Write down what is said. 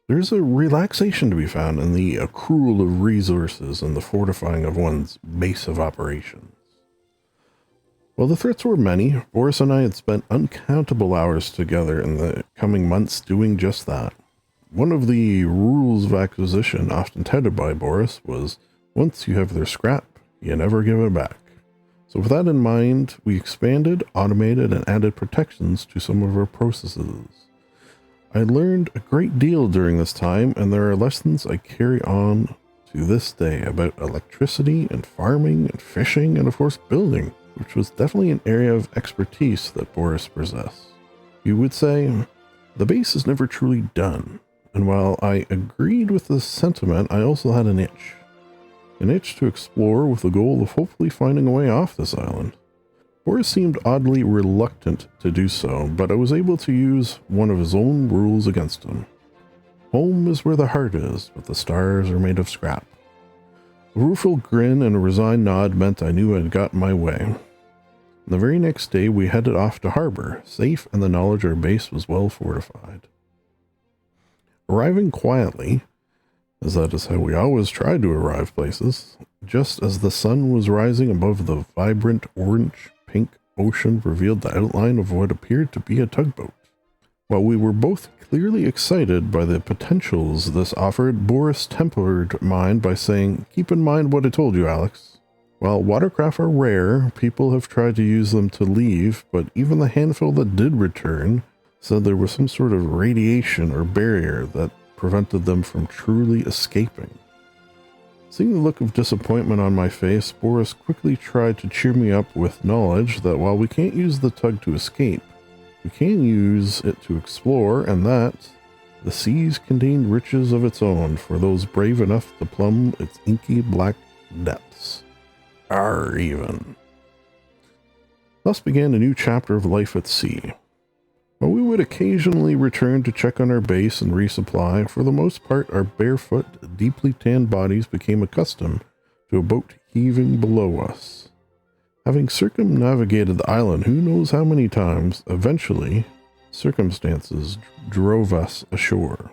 There's a relaxation to be found in the accrual of resources and the fortifying of one's base of operations. While the threats were many, Boris and I had spent uncountable hours together in the coming months doing just that. One of the rules of acquisition often touted by Boris was, once you have their scrap, you never give it back. So with that in mind, we expanded, automated, and added protections to some of our processes. I learned a great deal during this time, and there are lessons I carry on to this day about electricity and farming and fishing and of course building, which was definitely an area of expertise that Boris possessed. You would say, the base is never truly done, and while I agreed with this sentiment, I also had an itch. An itch to explore with the goal of hopefully finding a way off this island. Boris seemed oddly reluctant to do so, but I was able to use one of his own rules against him. Home is where the heart is, but the stars are made of scrap. A rueful grin and a resigned nod meant I knew I'd gotten my way. The very next day we headed off to Harbour, safe in the knowledge our base was well fortified. Arriving quietly, as that is how we always tried to arrive places, just as the sun was rising above the vibrant orange-pink ocean revealed the outline of what appeared to be a tugboat. While we were both clearly excited by the potentials this offered, Boris tempered mind by saying, "Keep in mind what I told you, Alex. While watercraft are rare, people have tried to use them to leave, but even the handful that did return said there was some sort of radiation or barrier that prevented them from truly escaping." Seeing the look of disappointment on my face, Boris quickly tried to cheer me up with knowledge that while we can't use the tug to escape, we can use it to explore, and that the seas contained riches of its own for those brave enough to plumb its inky black depths. Arr, even. Thus began a new chapter of life at sea. While we would occasionally return to check on our base and resupply, for the most part our barefoot, deeply tanned bodies became accustomed to a boat heaving below us. Having circumnavigated the island who knows how many times, eventually, circumstances drove us ashore.